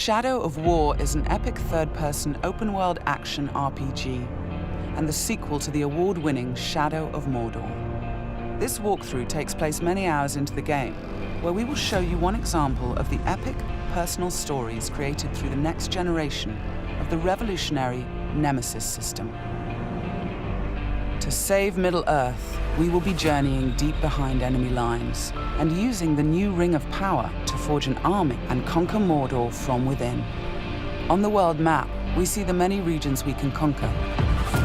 Shadow of War is an epic third-person open-world action RPG and the sequel to the award-winning Shadow of Mordor. This walkthrough takes place many hours into the game, where we will show you one example of the epic, personal stories created through the next generation of the revolutionary Nemesis system. To save Middle-earth, we will be journeying deep behind enemy lines and using the new Ring of Power to forge an army and conquer Mordor from within. On the world map, we see the many regions we can conquer.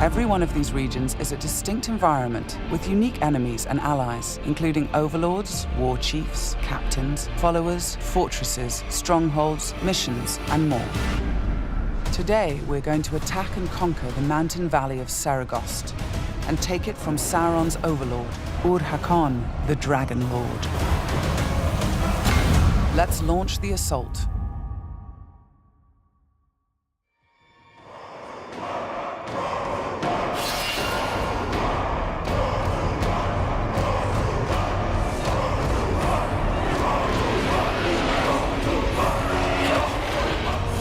Every one of these regions is a distinct environment with unique enemies and allies, including overlords, war chiefs, captains, followers, fortresses, strongholds, missions, and more. Today, we're going to attack and conquer the mountain valley of Saragost and take it from Sauron's overlord, Ur-Hakon, the Dragon Lord. Let's launch the assault.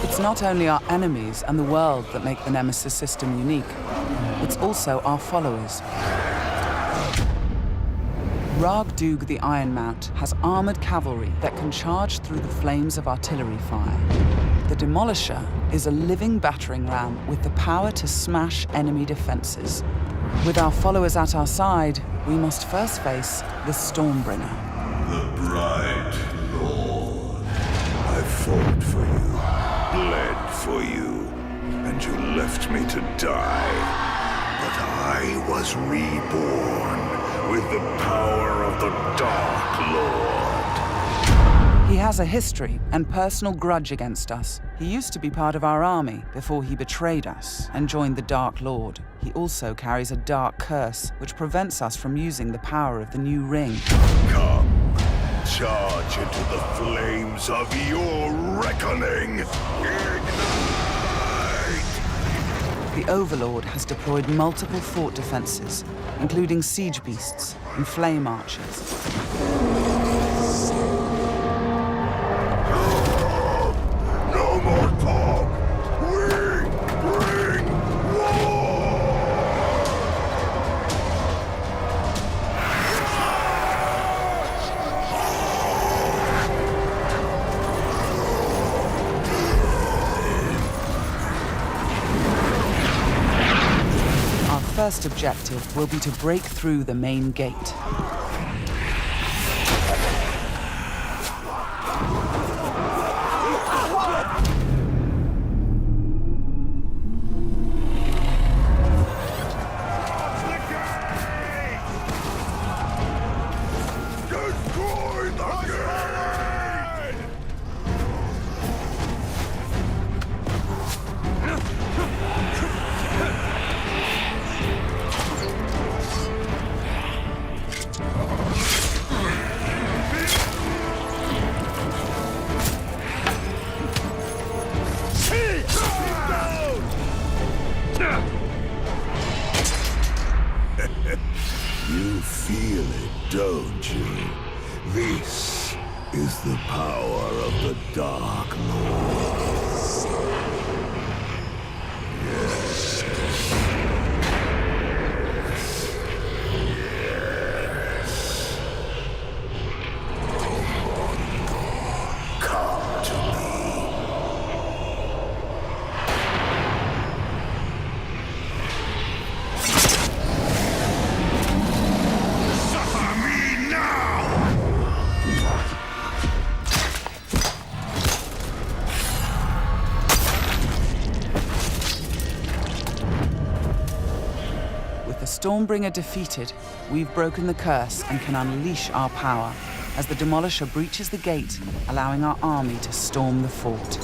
It's not only our enemies and the world that make the Nemesis system unique, it's also our followers. Ragdug the Iron Mount has armored cavalry that can charge through the flames of artillery fire. The Demolisher is a living battering ram with the power to smash enemy defenses. With our followers at our side, we must first face the Stormbringer. The bright Lord, I fought for you, bled for you, and you left me to die. But I was reborn with the power of the Dark Lord. He has a history and personal grudge against us. He used to be part of our army before he betrayed us and joined the Dark Lord. He also carries a dark curse, which prevents us from using the power of the new ring. Come, charge into the flames of your reckoning. Ignite! The Overlord has deployed multiple fort defenses, including siege beasts and flame archers. No more talk! We bring war! Our first objective will be to break through the main gate. Destroy the gate! You feel it, don't you? This is the power of the Dark Lord. Yes. Yes. Come to me. Suffer me now! With the Stormbringer defeated, we've broken the curse and can unleash our power as the Demolisher breaches the gate, allowing our army to storm the fort.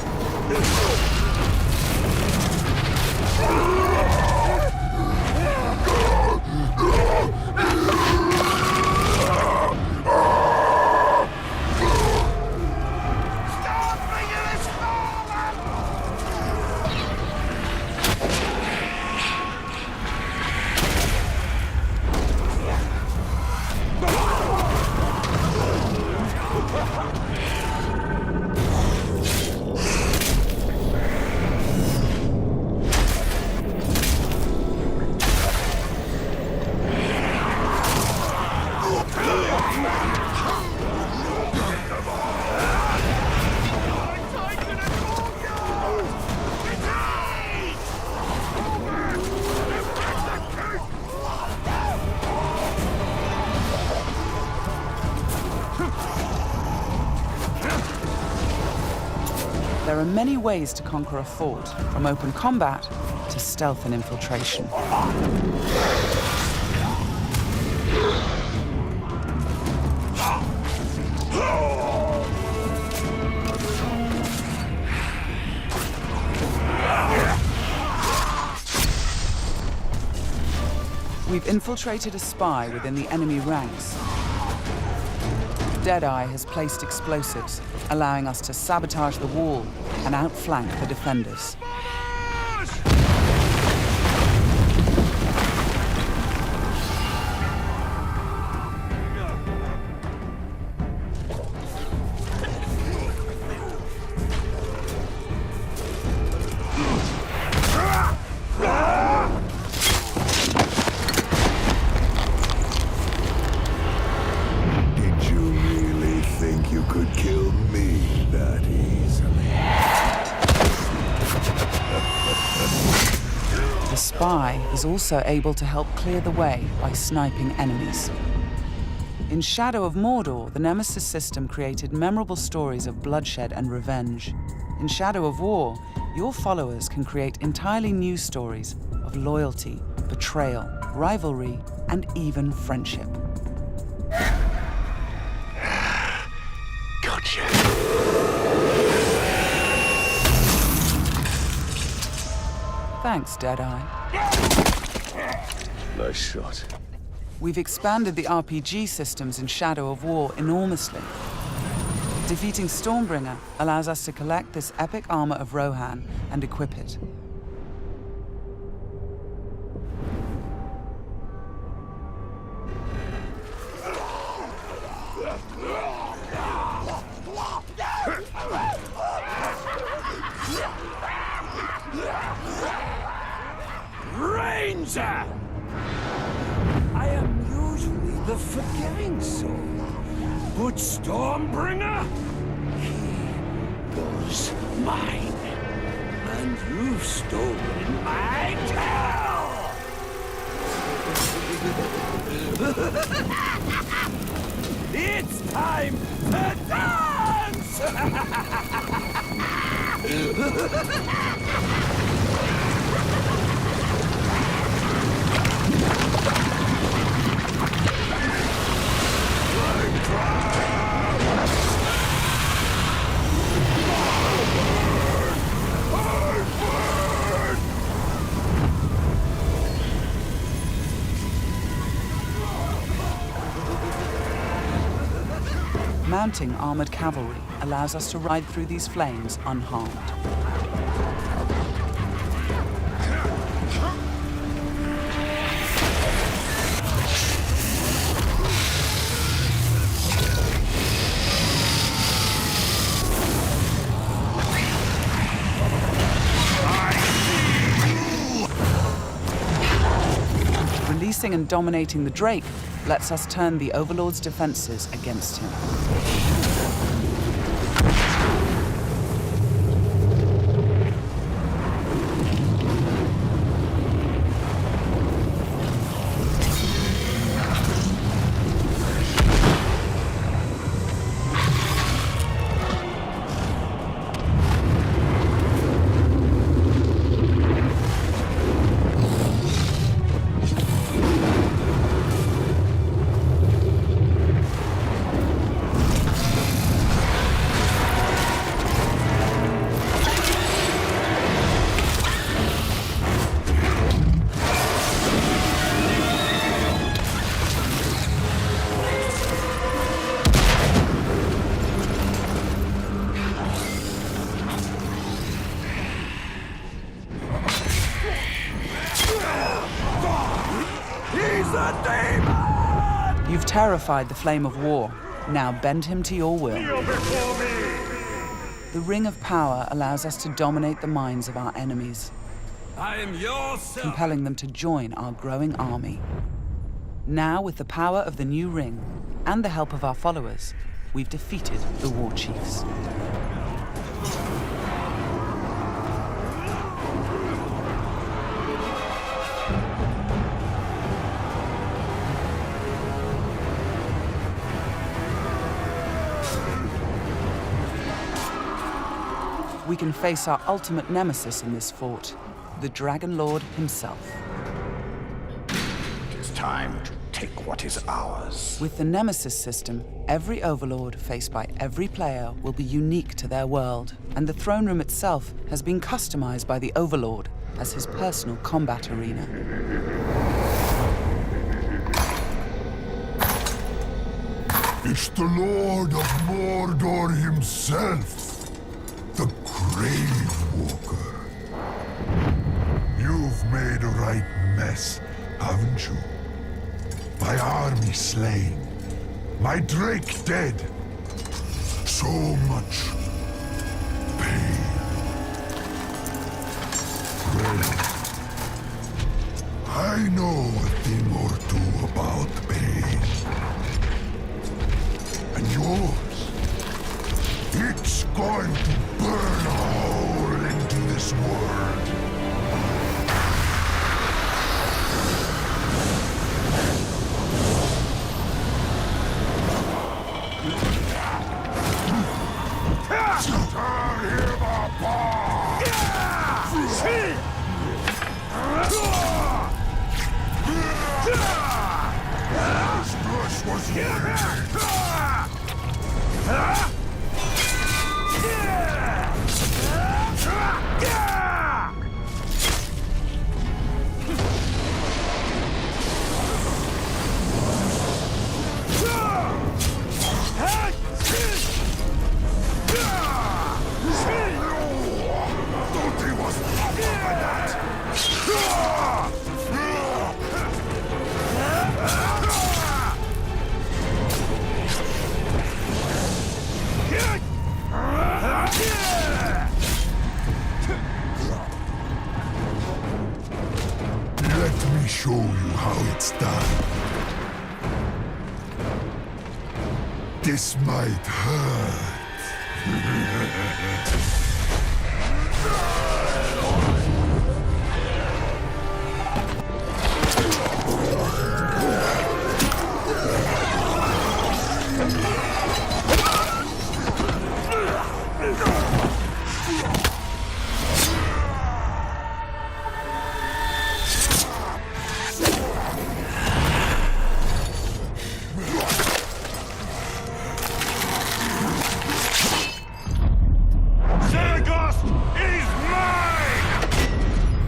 There are many ways to conquer a fort, from open combat to stealth and infiltration. We've infiltrated a spy within the enemy ranks. Deadeye has placed explosives, allowing us to sabotage the wall and outflank the defenders. The spy is also able to help clear the way by sniping enemies. In Shadow of Mordor, the Nemesis system created memorable stories of bloodshed and revenge. In Shadow of War, your followers can create entirely new stories of loyalty, betrayal, rivalry, and even friendship. Gotcha. Thanks, Deadeye. Nice shot. We've expanded the RPG systems in Shadow of War enormously. Defeating Stormbringer allows us to collect this epic armor of Rohan and equip it. Ranger! I am usually the forgiving soul, but Stormbringer, he was mine, and you've stolen my tail! It's time to dance! Mounting armored cavalry allows us to ride through these flames unharmed. Releasing and dominating the Drake lets us turn the Overlord's defenses against him. You've terrified the Flame of War. Now bend him to your will. The Ring of Power allows us to dominate the minds of our enemies, I am your son. compelling them to join our growing army. Now, with the power of the new ring and the help of our followers, we've defeated the War Chiefs. we can face our ultimate nemesis in this fort, the Dragon Lord himself. It is time to take what is ours. With the Nemesis system, every Overlord faced by every player will be unique to their world, and the throne room itself has been customized by the Overlord as his personal combat arena. It's the Lord of Mordor himself, the Grave Walker. You've made a right mess, haven't you? My army slain, my Drake dead. So much pain. Well, I know a thing or two about pain. And yours, it's going to burn a hole into this world. Let me show you how it's done. This might hurt.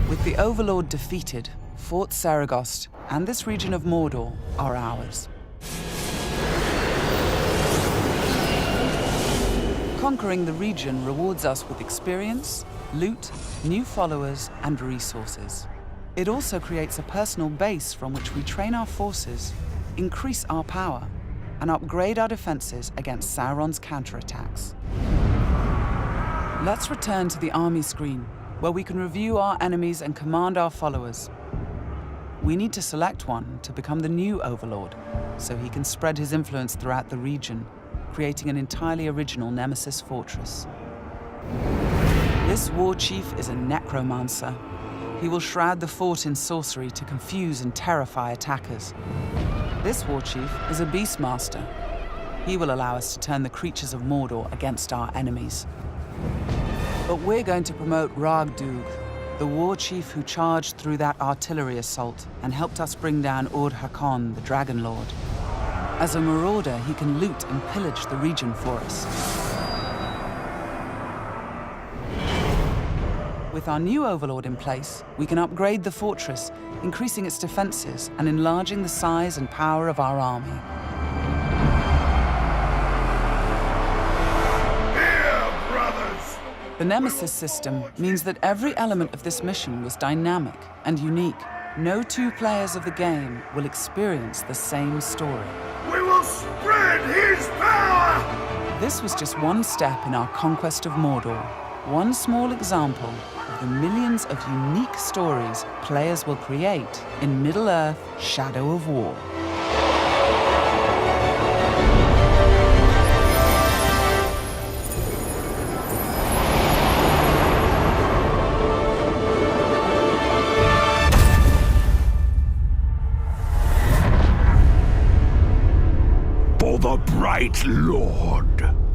With the Overlord defeated, Fort Saragost and this region of Mordor are ours. Conquering the region rewards us with experience, loot, new followers, and resources. It also creates a personal base from which we train our forces, increase our power, and upgrade our defenses against Sauron's counterattacks. Let's return to the army screen, where we can review our enemies and command our followers. We need to select one to become the new Overlord, so he can spread his influence throughout the region, creating an entirely original Nemesis fortress. This war chief is a necromancer. He will shroud the fort in sorcery to confuse and terrify attackers. This war chief is a beastmaster. He will allow us to turn the creatures of Mordor against our enemies. But we're going to promote Ragdug, the war chief who charged through that artillery assault and helped us bring down Ord-Hakon, the Dragon Lord. As a marauder, he can loot and pillage the region for us. With our new Overlord in place, we can upgrade the fortress, increasing its defenses and enlarging the size and power of our army. The Nemesis system means that every element of this mission was dynamic and unique. No two players of the game will experience the same story. We will spread his power! This was just one step in our conquest of Mordor, one small example of the millions of unique stories players will create in Middle-earth: Shadow of War. For the bright Lord.